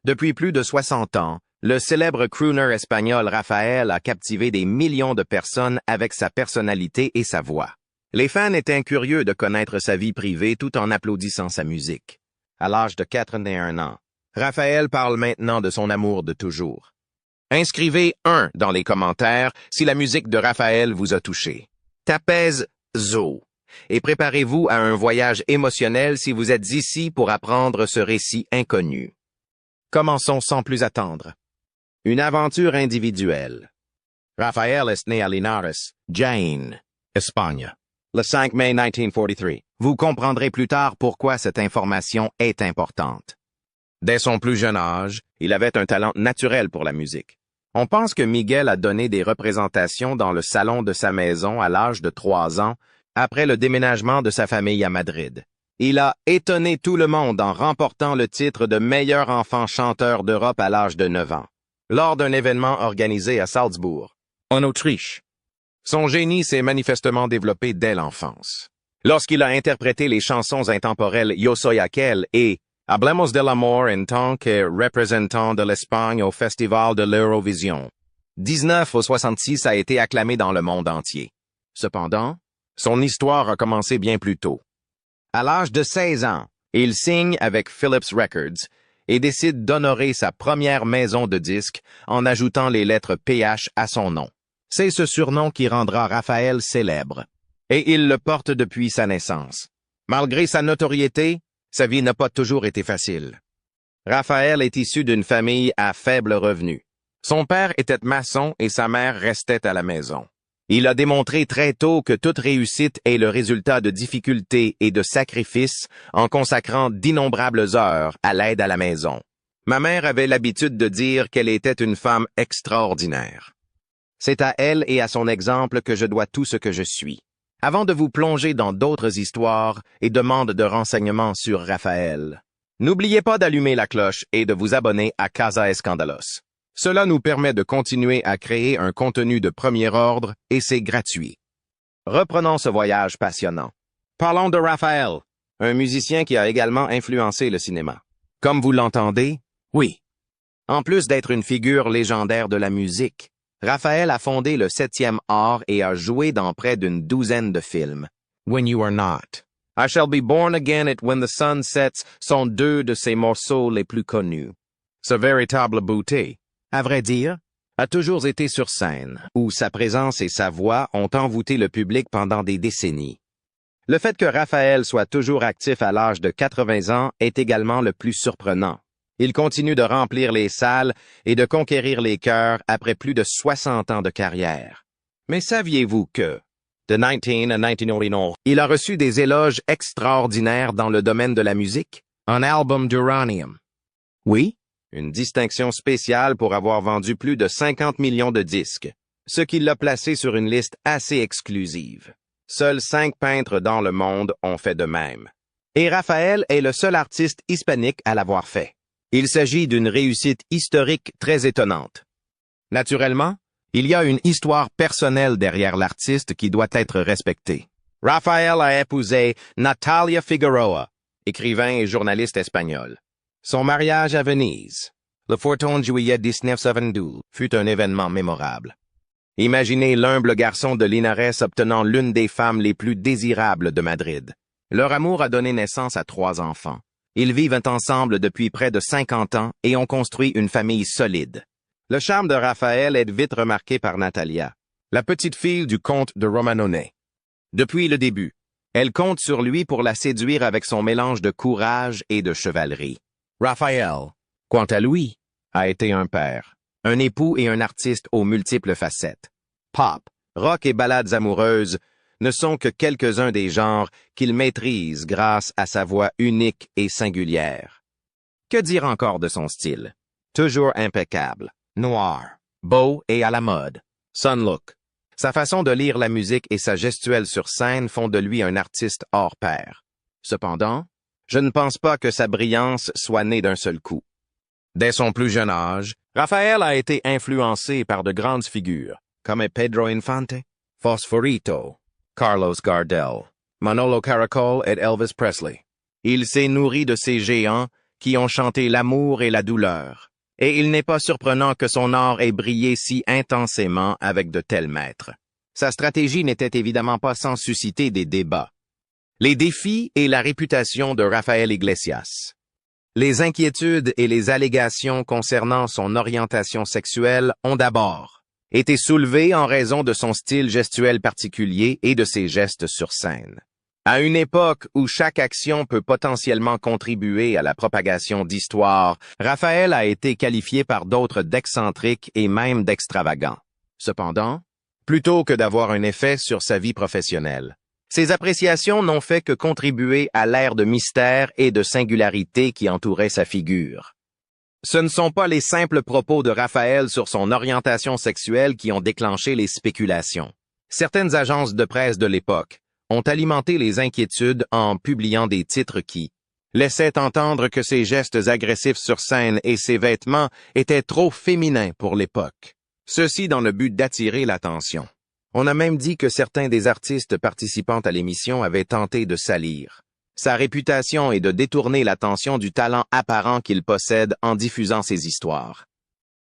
Depuis plus de 60 ans, le célèbre crooner espagnol Rafael a captivé des millions de personnes avec sa personnalité et sa voix. Les fans étaient curieux de connaître sa vie privée tout en applaudissant sa musique. À l'âge de 81 ans, Rafael parle maintenant de son amour de toujours. Inscrivez 1 dans les commentaires si la musique de Rafael vous a touché. Tapez Zo et préparez-vous à un voyage émotionnel si vous êtes ici pour apprendre ce récit inconnu. Commençons sans plus attendre. Une aventure individuelle. Rafael est né à Linares, Jaén, Espagne, le 5 mai 1943. Vous comprendrez plus tard pourquoi cette information est importante. Dès son plus jeune âge, il avait un talent naturel pour la musique. On pense que Miguel a donné des représentations dans le salon de sa maison à l'âge de 3 ans, après le déménagement de sa famille à Madrid. Il a étonné tout le monde en remportant le titre de meilleur enfant chanteur d'Europe à l'âge de 9 ans, lors d'un événement organisé à Salzbourg, en Autriche. Son génie s'est manifestement développé dès l'enfance. Lorsqu'il a interprété les chansons intemporelles Yo soy aquel et Hablemos del amor en tant que représentant de l'Espagne au Festival de l'Eurovision. 19 au 66 a été acclamé dans le monde entier. Cependant, son histoire a commencé bien plus tôt. À l'âge de 16 ans, il signe avec Philips Records et décide d'honorer sa première maison de disques en ajoutant les lettres PH à son nom. C'est ce surnom qui rendra Rafael célèbre. Et il le porte depuis sa naissance. Malgré sa notoriété, sa vie n'a pas toujours été facile. Rafael est issu d'une famille à faible revenu. Son père était maçon et sa mère restait à la maison. Il a démontré très tôt que toute réussite est le résultat de difficultés et de sacrifices en consacrant d'innombrables heures à l'aide à la maison. Ma mère avait l'habitude de dire qu'elle était une femme extraordinaire. C'est à elle et à son exemple que je dois tout ce que je suis. Avant de vous plonger dans d'autres histoires et demandes de renseignements sur Rafael, n'oubliez pas d'allumer la cloche et de vous abonner à Casa Escándalos. Cela nous permet de continuer à créer un contenu de premier ordre et c'est gratuit. Reprenons ce voyage passionnant. Parlons de Rafael, un musicien qui a également influencé le cinéma. Comme vous l'entendez, oui. En plus d'être une figure légendaire de la musique, Rafael a fondé le 7e art et a joué dans près d'une douzaine de films. When You Are Not, I Shall Be Born Again et When the Sun Sets sont 2 de ses morceaux les plus connus. Sa véritable beauté, à vrai dire, a toujours été sur scène, où sa présence et sa voix ont envoûté le public pendant des décennies. Le fait que Rafael soit toujours actif à l'âge de 80 ans est également le plus surprenant. Il continue de remplir les salles et de conquérir les cœurs après plus de 60 ans de carrière. Mais saviez-vous que, de 19 à 1989, il a reçu des éloges extraordinaires dans le domaine de la musique? Un album d'Uranium. Oui? Une distinction spéciale pour avoir vendu plus de 50 millions de disques, ce qui l'a placé sur une liste assez exclusive. Seuls 5 peintres dans le monde ont fait de même. Et Rafael est le seul artiste hispanique à l'avoir fait. Il s'agit d'une réussite historique très étonnante. Naturellement, il y a une histoire personnelle derrière l'artiste qui doit être respectée. Rafael a épousé Natalia Figueroa, écrivain et journaliste espagnol. Son mariage à Venise, le 14 juillet 1972, fut un événement mémorable. Imaginez l'humble garçon de Linares obtenant l'une des femmes les plus désirables de Madrid. Leur amour a donné naissance à 3 enfants. Ils vivent ensemble depuis près de 50 ans et ont construit une famille solide. Le charme de Rafael est vite remarqué par Natalia, la petite fille du comte de Romanone. Depuis le début, elle compte sur lui pour la séduire avec son mélange de courage et de chevalerie. Rafael, quant à lui, a été un père, un époux et un artiste aux multiples facettes. Pop, rock et ballades amoureuses ne sont que quelques-uns des genres qu'il maîtrise grâce à sa voix unique et singulière. Que dire encore de son style? Toujours impeccable, noir, beau et à la mode. Son look. Sa façon de lire la musique et sa gestuelle sur scène font de lui un artiste hors pair. Cependant, je ne pense pas que sa brillance soit née d'un seul coup. Dès son plus jeune âge, Rafael a été influencé par de grandes figures, comme Pedro Infante, Fosforito, Carlos Gardel, Manolo Caracol et Elvis Presley. Il s'est nourri de ces géants qui ont chanté l'amour et la douleur, et il n'est pas surprenant que son art ait brillé si intensément avec de tels maîtres. Sa stratégie n'était évidemment pas sans susciter des débats. Les défis et la réputation de Rafael Iglesias. Les inquiétudes et les allégations concernant son orientation sexuelle ont d'abord été soulevées en raison de son style gestuel particulier et de ses gestes sur scène. À une époque où chaque action peut potentiellement contribuer à la propagation d'histoires, Rafael a été qualifié par d'autres d'excentrique et même d'extravagant. Cependant, plutôt que d'avoir un effet sur sa vie professionnelle, ces appréciations n'ont fait que contribuer à l'air de mystère et de singularité qui entourait sa figure. Ce ne sont pas les simples propos de Rafael sur son orientation sexuelle qui ont déclenché les spéculations. Certaines agences de presse de l'époque ont alimenté les inquiétudes en publiant des titres qui laissaient entendre que ses gestes agressifs sur scène et ses vêtements étaient trop féminins pour l'époque. Ceci dans le but d'attirer l'attention. On a même dit que certains des artistes participant à l'émission avaient tenté de salir sa réputation et de détourner l'attention du talent apparent qu'il possède en diffusant ses histoires.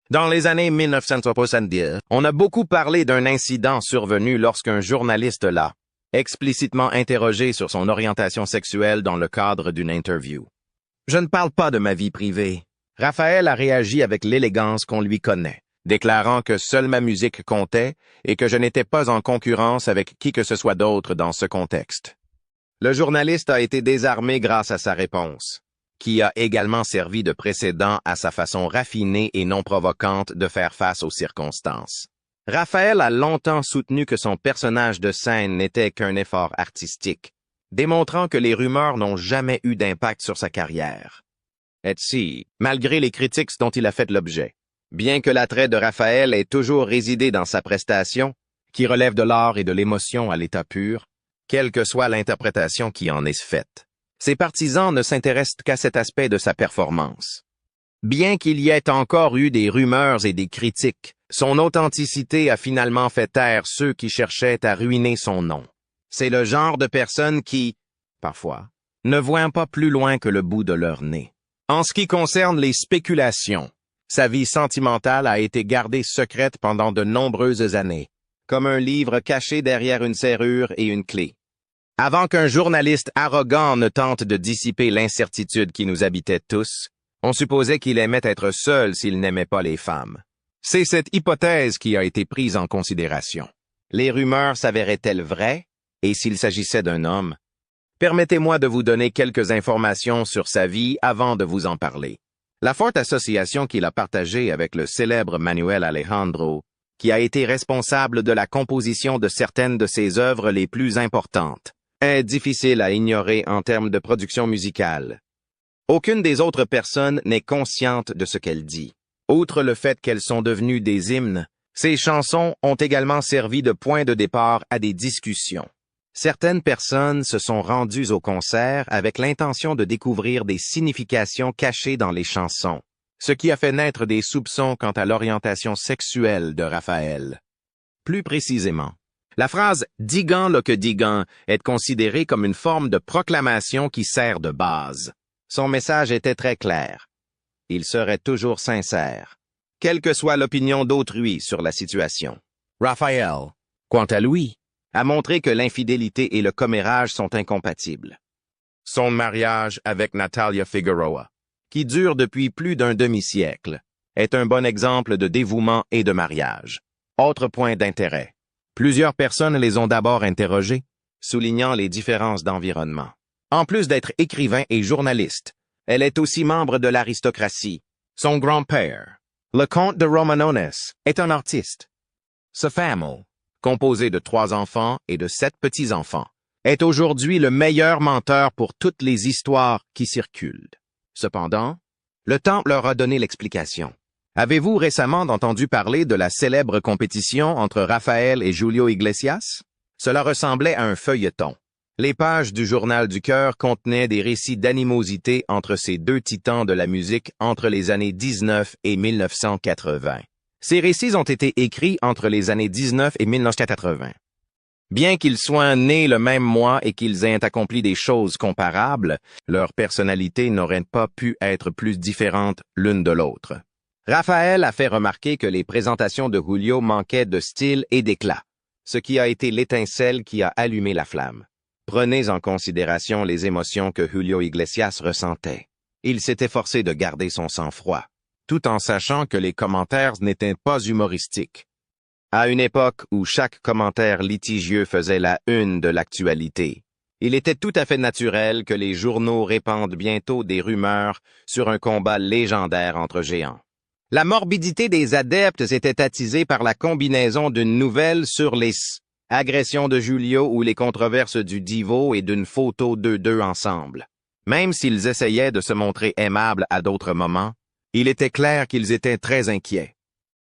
Dans les années 1970, on a beaucoup parlé d'un incident survenu lorsqu'un journaliste l'a explicitement interrogé sur son orientation sexuelle dans le cadre d'une interview. Je ne parle pas de ma vie privée. Rafael a réagi avec l'élégance qu'on lui connaît, déclarant que seule ma musique comptait et que je n'étais pas en concurrence avec qui que ce soit d'autre dans ce contexte. Le journaliste a été désarmé grâce à sa réponse, qui a également servi de précédent à sa façon raffinée et non provocante de faire face aux circonstances. Rafael a longtemps soutenu que son personnage de scène n'était qu'un effort artistique, démontrant que les rumeurs n'ont jamais eu d'impact sur sa carrière. Et si, malgré les critiques dont il a fait l'objet, bien que l'attrait de Rafael ait toujours résidé dans sa prestation, qui relève de l'art et de l'émotion à l'état pur, quelle que soit l'interprétation qui en est faite, ses partisans ne s'intéressent qu'à cet aspect de sa performance. Bien qu'il y ait encore eu des rumeurs et des critiques, son authenticité a finalement fait taire ceux qui cherchaient à ruiner son nom. C'est le genre de personne qui, parfois, ne voient pas plus loin que le bout de leur nez. En ce qui concerne les spéculations, sa vie sentimentale a été gardée secrète pendant de nombreuses années, comme un livre caché derrière une serrure et une clé. Avant qu'un journaliste arrogant ne tente de dissiper l'incertitude qui nous habitait tous, on supposait qu'il aimait être seul s'il n'aimait pas les femmes. C'est cette hypothèse qui a été prise en considération. Les rumeurs s'avéraient-elles vraies? Et s'il s'agissait d'un homme? Permettez-moi de vous donner quelques informations sur sa vie avant de vous en parler. La forte association qu'il a partagée avec le célèbre Manuel Alejandro, qui a été responsable de la composition de certaines de ses œuvres les plus importantes, est difficile à ignorer en termes de production musicale. Aucune des autres personnes n'est consciente de ce qu'elle dit. Outre le fait qu'elles sont devenues des hymnes, ces chansons ont également servi de point de départ à des discussions. Certaines personnes se sont rendues au concert avec l'intention de découvrir des significations cachées dans les chansons, ce qui a fait naître des soupçons quant à l'orientation sexuelle de Rafael. Plus précisément, la phrase « Digan lo que digan » est considérée comme une forme de proclamation qui sert de base. Son message était très clair. Il serait toujours sincère, quelle que soit l'opinion d'autrui sur la situation. Rafael, quant à lui, a montré que l'infidélité et le commérage sont incompatibles. Son mariage avec Natalia Figueroa, qui dure depuis plus d'un demi-siècle, est un bon exemple de dévouement et de mariage. Autre point d'intérêt. Plusieurs personnes les ont d'abord interrogés, soulignant les différences d'environnement. En plus d'être écrivain et journaliste, elle est aussi membre de l'aristocratie. Son grand-père, le comte de Romanones, est un artiste. Sa famille, composée de 3 enfants et de 7 petits-enfants, est aujourd'hui le meilleur menteur pour toutes les histoires qui circulent. Cependant, le temps leur a donné l'explication. Avez-vous récemment entendu parler de la célèbre compétition entre Rafael et Julio Iglesias? Cela ressemblait à un feuilleton. Les pages du Journal du Cœur contenaient des récits d'animosité entre ces deux titans de la musique entre les années 19 et 1980. Ces récits ont été écrits entre les années 19 et 1980. Bien qu'ils soient nés le même mois et qu'ils aient accompli des choses comparables, leurs personnalités n'auraient pas pu être plus différentes l'une de l'autre. Raphaël a fait remarquer que les présentations de Julio manquaient de style et d'éclat, ce qui a été l'étincelle qui a allumé la flamme. Prenez en considération les émotions que Julio Iglesias ressentait. Il s'était forcé de garder son sang-froid, tout en sachant que les commentaires n'étaient pas humoristiques. À une époque où chaque commentaire litigieux faisait la une de l'actualité, il était tout à fait naturel que les journaux répandent bientôt des rumeurs sur un combat légendaire entre géants. La morbidité des adeptes était attisée par la combinaison d'une nouvelle sur les agressions de Julio ou les controverses du Divo et d'une photo d'eux deux ensemble. Même s'ils essayaient de se montrer aimables à d'autres moments, il était clair qu'ils étaient très inquiets.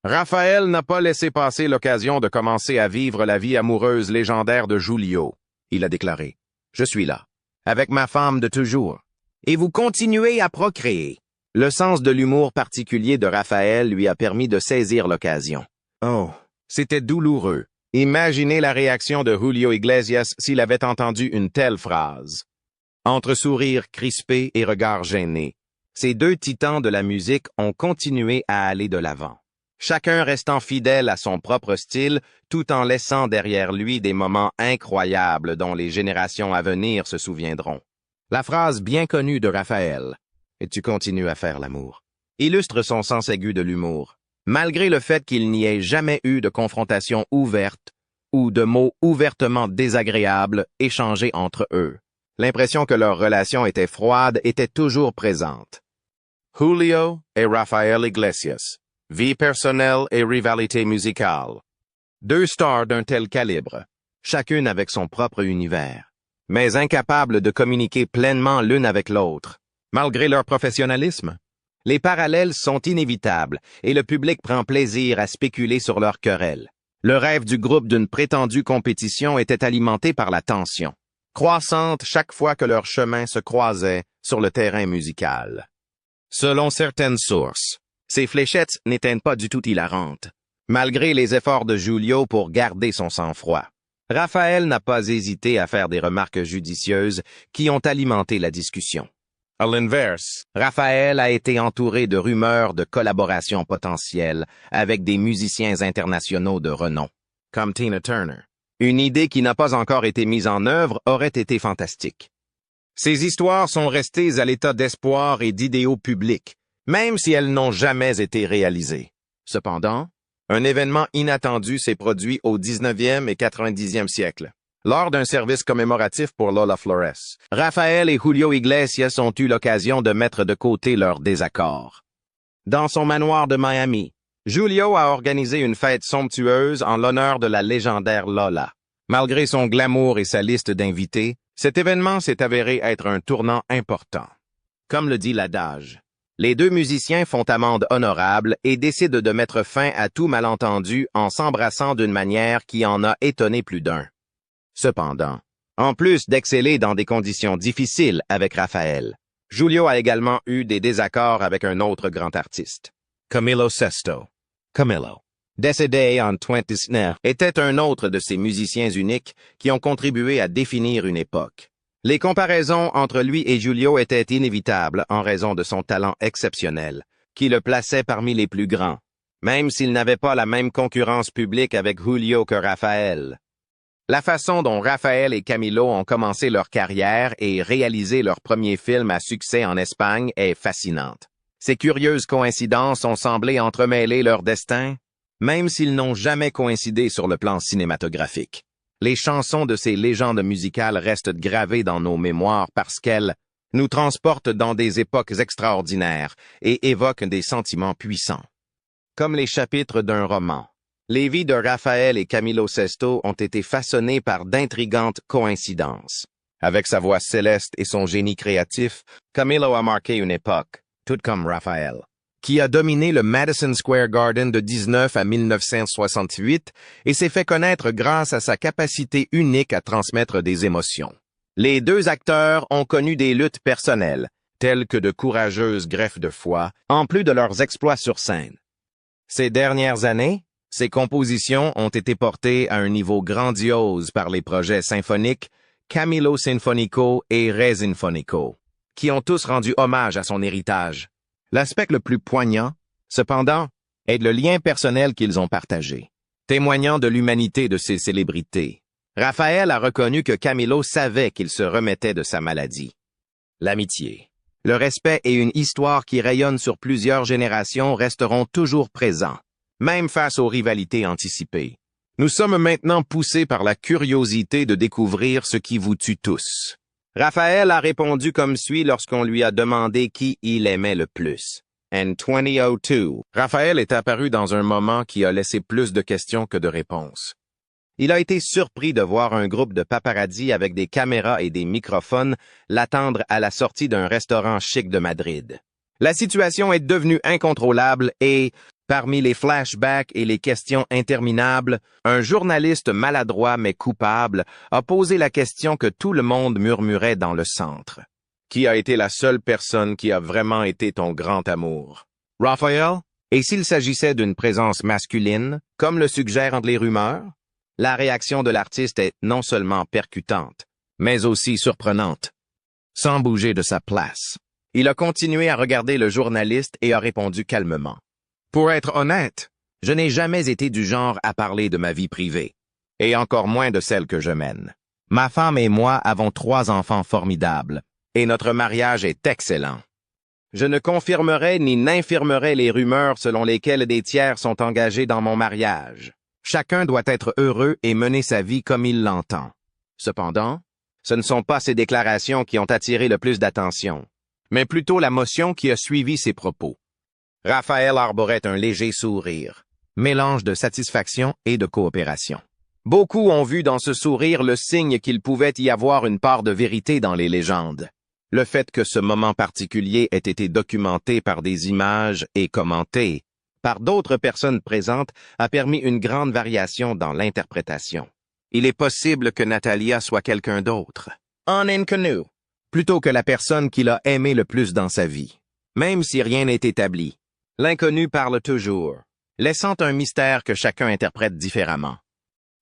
Raphaël n'a pas laissé passer l'occasion de commencer à vivre la vie amoureuse légendaire de Julio. Il a déclaré, « Je suis là, avec ma femme de toujours. Et vous continuez à procréer. » Le sens de l'humour particulier de Raphaël lui a permis de saisir l'occasion. Oh, c'était douloureux. Imaginez la réaction de Julio Iglesias s'il avait entendu une telle phrase. Entre sourires crispés et regards gênés, ces deux titans de la musique ont continué à aller de l'avant. Chacun restant fidèle à son propre style, tout en laissant derrière lui des moments incroyables dont les générations à venir se souviendront. La phrase bien connue de Raphaël, « Et tu continues à faire l'amour », illustre son sens aigu de l'humour. Malgré le fait qu'il n'y ait jamais eu de confrontation ouverte ou de mots ouvertement désagréables échangés entre eux, l'impression que leur relation était froide était toujours présente. Julio et Raphaël Iglesias. Vie personnelle et rivalité musicale. Deux stars d'un tel calibre, chacune avec son propre univers, mais incapables de communiquer pleinement l'une avec l'autre, malgré leur professionnalisme. Les parallèles sont inévitables et le public prend plaisir à spéculer sur leur querelle. Le rêve du groupe d'une prétendue compétition était alimenté par la tension, croissante chaque fois que leurs chemins se croisaient sur le terrain musical. Selon certaines sources, ces fléchettes n'étaient pas du tout hilarantes, malgré les efforts de Julio pour garder son sang-froid. Raphaël n'a pas hésité à faire des remarques judicieuses qui ont alimenté la discussion. À l'inverse, Raphaël a été entouré de rumeurs de collaboration potentielle avec des musiciens internationaux de renom, comme Tina Turner. Une idée qui n'a pas encore été mise en œuvre aurait été fantastique. Ces histoires sont restées à l'état d'espoir et d'idéaux publics, même si elles n'ont jamais été réalisées. Cependant, un événement inattendu s'est produit au 19e et 90e siècle. Lors d'un service commémoratif pour Lola Flores, Raphaël et Julio Iglesias ont eu l'occasion de mettre de côté leurs désaccords. Dans son manoir de Miami, Julio a organisé une fête somptueuse en l'honneur de la légendaire Lola. Malgré son glamour et sa liste d'invités, cet événement s'est avéré être un tournant important. Comme le dit l'adage, les deux musiciens font amende honorable et décident de mettre fin à tout malentendu en s'embrassant d'une manière qui en a étonné plus d'un. Cependant, en plus d'exceller dans des conditions difficiles avec Raphaël, Julio a également eu des désaccords avec un autre grand artiste, Camilo Sesto. Camilo, décédé en 2019, était un autre de ces musiciens uniques qui ont contribué à définir une époque. Les comparaisons entre lui et Julio étaient inévitables en raison de son talent exceptionnel, qui le plaçait parmi les plus grands, même s'il n'avait pas la même concurrence publique avec Julio que Raphaël. La façon dont Raphaël et Camilo ont commencé leur carrière et réalisé leur premier film à succès en Espagne est fascinante. Ces curieuses coïncidences ont semblé entremêler leurs destins, même s'ils n'ont jamais coïncidé sur le plan cinématographique. Les chansons de ces légendes musicales restent gravées dans nos mémoires parce qu'elles nous transportent dans des époques extraordinaires et évoquent des sentiments puissants. Comme les chapitres d'un roman, les vies de Raphaël et Camilo Sesto ont été façonnées par d'intrigantes coïncidences. Avec sa voix céleste et son génie créatif, Camilo a marqué une époque, tout comme Raphaël, qui a dominé le Madison Square Garden de 19 à 1968 et s'est fait connaître grâce à sa capacité unique à transmettre des émotions. Les deux acteurs ont connu des luttes personnelles, telles que de courageuses greffes de foie, en plus de leurs exploits sur scène. Ces dernières années, Ses compositions ont été portées à un niveau grandiose par les projets symphoniques Camillo Sinfonico et Re Sinfonico, qui ont tous rendu hommage à son héritage. L'aspect le plus poignant, cependant, est le lien personnel qu'ils ont partagé, témoignant de l'humanité de ces célébrités. Raphaël a reconnu que Camillo savait qu'il se remettait de sa maladie. L'amitié, le respect et une histoire qui rayonne sur plusieurs générations resteront toujours présents, même face aux rivalités anticipées. Nous sommes maintenant poussés par la curiosité de découvrir ce qui vous tue tous. Raphaël a répondu comme suit lorsqu'on lui a demandé qui il aimait le plus. En 2002, Raphaël est apparu dans un moment qui a laissé plus de questions que de réponses. Il a été surpris de voir un groupe de paparazzi avec des caméras et des microphones l'attendre à la sortie d'un restaurant chic de Madrid. La situation est devenue incontrôlable et, parmi les flashbacks et les questions interminables, un journaliste maladroit mais coupable a posé la question que tout le monde murmurait dans le centre. Qui a été la seule personne qui a vraiment été ton grand amour? Raphaël? Et s'il s'agissait d'une présence masculine, comme le suggèrent les rumeurs? La réaction de l'artiste est non seulement percutante, mais aussi surprenante. Sans bouger de sa place, il a continué à regarder le journaliste et a répondu calmement. Pour être honnête, je n'ai jamais été du genre à parler de ma vie privée, et encore moins de celle que je mène. Ma femme et moi avons 3 enfants formidables, et notre mariage est excellent. Je ne confirmerai ni n'infirmerai les rumeurs selon lesquelles des tiers sont engagés dans mon mariage. Chacun doit être heureux et mener sa vie comme il l'entend. Cependant, ce ne sont pas ces déclarations qui ont attiré le plus d'attention, mais plutôt la motion qui a suivi ces propos. Raphaël arborait un léger sourire, mélange de satisfaction et de coopération. Beaucoup ont vu dans ce sourire le signe qu'il pouvait y avoir une part de vérité dans les légendes. Le fait que ce moment particulier ait été documenté par des images et commenté par d'autres personnes présentes a permis une grande variation dans l'interprétation. Il est possible que Natalia soit quelqu'un d'autre, un inconnu, plutôt que la personne qu'il a aimé le plus dans sa vie. Même si rien n'est établi, l'inconnu parle toujours, laissant un mystère que chacun interprète différemment.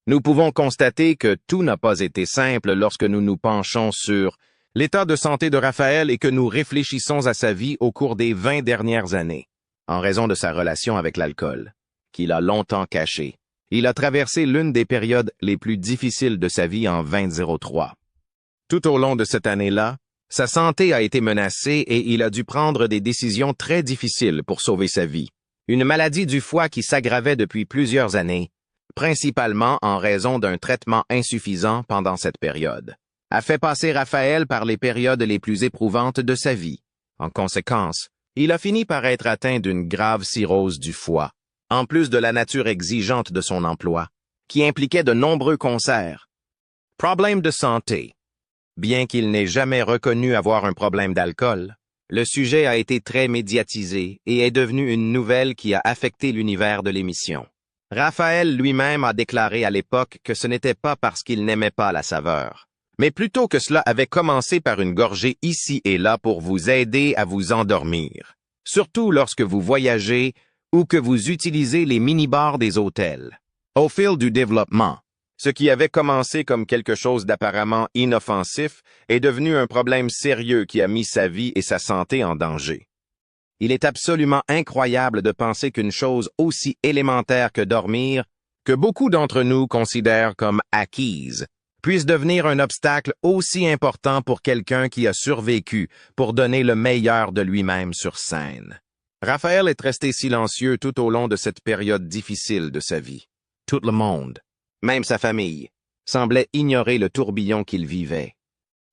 Nous pouvons constater que tout n'a pas été simple lorsque nous nous penchons sur l'état de santé de Raphaël et que nous réfléchissons à sa vie au cours des 20 dernières années, en raison de sa relation avec l'alcool, qu'il a longtemps cachée. Il a traversé l'une des périodes les plus difficiles de sa vie en 2003. Tout au long de cette année-là, sa santé a été menacée et il a dû prendre des décisions très difficiles pour sauver sa vie. Une maladie du foie qui s'aggravait depuis plusieurs années, principalement en raison d'un traitement insuffisant pendant cette période, a fait passer Raphaël par les périodes les plus éprouvantes de sa vie. En conséquence, il a fini par être atteint d'une grave cirrhose du foie, en plus de la nature exigeante de son emploi, qui impliquait de nombreux concerts. Problème de santé. Bien qu'il n'ait jamais reconnu avoir un problème d'alcool, le sujet a été très médiatisé et est devenu une nouvelle qui a affecté l'univers de l'émission. Raphaël lui-même a déclaré à l'époque que ce n'était pas parce qu'il n'aimait pas la saveur, mais plutôt que cela avait commencé par une gorgée ici et là pour vous aider à vous endormir, surtout lorsque vous voyagez ou que vous utilisez les mini-bars des hôtels. Au fil du développement, ce qui avait commencé comme quelque chose d'apparemment inoffensif est devenu un problème sérieux qui a mis sa vie et sa santé en danger. Il est absolument incroyable de penser qu'une chose aussi élémentaire que dormir, que beaucoup d'entre nous considèrent comme acquise, puisse devenir un obstacle aussi important pour quelqu'un qui a survécu pour donner le meilleur de lui-même sur scène. Raphaël est resté silencieux tout au long de cette période difficile de sa vie. Tout le monde, même sa famille, semblait ignorer le tourbillon qu'il vivait.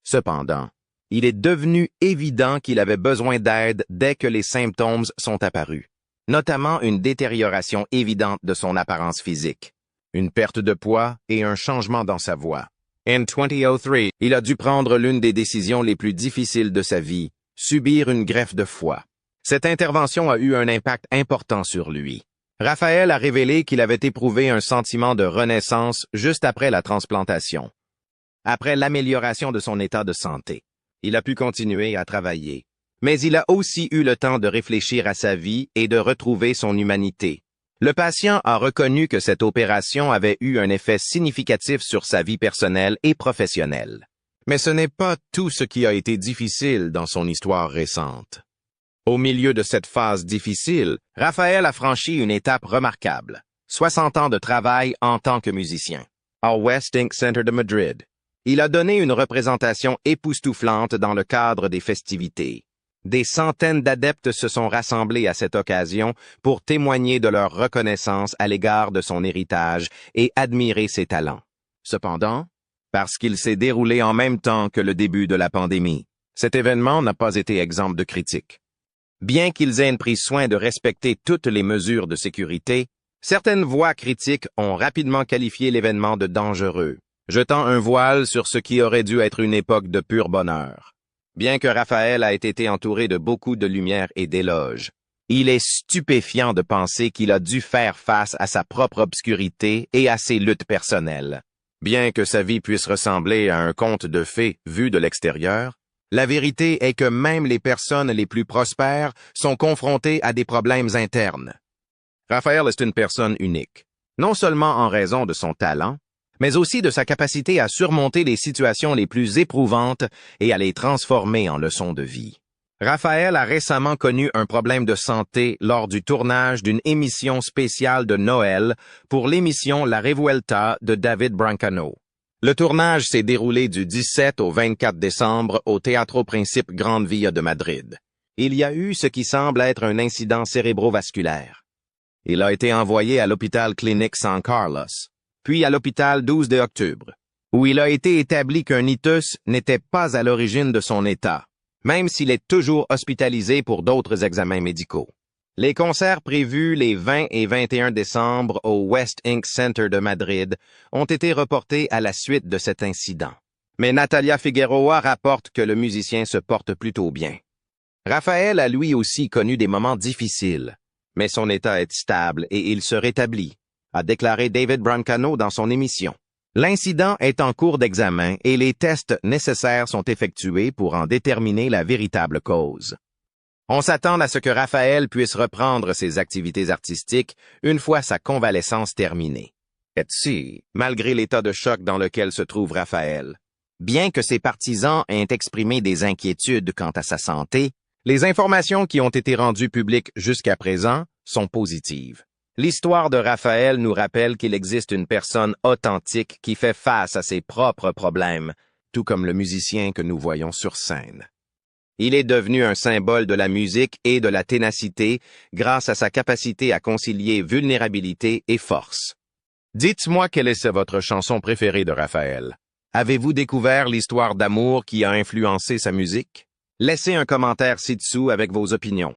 Cependant, il est devenu évident qu'il avait besoin d'aide dès que les symptômes sont apparus, notamment une détérioration évidente de son apparence physique, une perte de poids et un changement dans sa voix. En 2003, il a dû prendre l'une des décisions les plus difficiles de sa vie, subir une greffe de foie. Cette intervention a eu un impact important sur lui. Raphaël a révélé qu'il avait éprouvé un sentiment de renaissance juste après la transplantation. Après l'amélioration de son état de santé, il a pu continuer à travailler. Mais il a aussi eu le temps de réfléchir à sa vie et de retrouver son humanité. Le patient a reconnu que cette opération avait eu un effet significatif sur sa vie personnelle et professionnelle. Mais ce n'est pas tout ce qui a été difficile dans son histoire récente. Au milieu de cette phase difficile, Raphaël a franchi une étape remarquable. 60 ans de travail en tant que musicien. Au West Ink Center de Madrid. Il a donné une représentation époustouflante dans le cadre des festivités. Des centaines d'adeptes se sont rassemblés à cette occasion pour témoigner de leur reconnaissance à l'égard de son héritage et admirer ses talents. Cependant, parce qu'il s'est déroulé en même temps que le début de la pandémie, cet événement n'a pas été exempt de critiques. Bien qu'ils aient pris soin de respecter toutes les mesures de sécurité, certaines voix critiques ont rapidement qualifié l'événement de dangereux, jetant un voile sur ce qui aurait dû être une époque de pur bonheur. Bien que Raphaël ait été entouré de beaucoup de lumière et d'éloges, il est stupéfiant de penser qu'il a dû faire face à sa propre obscurité et à ses luttes personnelles. Bien que sa vie puisse ressembler à un conte de fées vu de l'extérieur, la vérité est que même les personnes les plus prospères sont confrontées à des problèmes internes. Raphaël est une personne unique, non seulement en raison de son talent, mais aussi de sa capacité à surmonter les situations les plus éprouvantes et à les transformer en leçons de vie. Raphaël a récemment connu un problème de santé lors du tournage d'une émission spéciale de Noël pour l'émission La Revuelta de David Brancano. Le tournage s'est déroulé du 17 au 24 décembre au Teatro Principe Grande Via de Madrid. Il y a eu ce qui semble être un incident cérébrovasculaire. Il a été envoyé à l'hôpital clinique San Carlos, puis à l'hôpital 12 de octobre, où il a été établi qu'un ictus n'était pas à l'origine de son état, même s'il est toujours hospitalisé pour d'autres examens médicaux. Les concerts prévus les 20 et 21 décembre au West Ink Center de Madrid ont été reportés à la suite de cet incident. Mais Natalia Figueroa rapporte que le musicien se porte plutôt bien. Raphaël a lui aussi connu des moments difficiles, mais son état est stable et il se rétablit, a déclaré David Brancano dans son émission. L'incident est en cours d'examen et les tests nécessaires sont effectués pour en déterminer la véritable cause. On s'attend à ce que Raphaël puisse reprendre ses activités artistiques une fois sa convalescence terminée. Et si, malgré l'état de choc dans lequel se trouve Raphaël, bien que ses partisans aient exprimé des inquiétudes quant à sa santé, les informations qui ont été rendues publiques jusqu'à présent sont positives. L'histoire de Raphaël nous rappelle qu'il existe une personne authentique qui fait face à ses propres problèmes, tout comme le musicien que nous voyons sur scène. Il est devenu un symbole de la musique et de la ténacité grâce à sa capacité à concilier vulnérabilité et force. Dites-moi quelle est votre chanson préférée de Raphaël. Avez-vous découvert l'histoire d'amour qui a influencé sa musique? Laissez un commentaire ci-dessous avec vos opinions.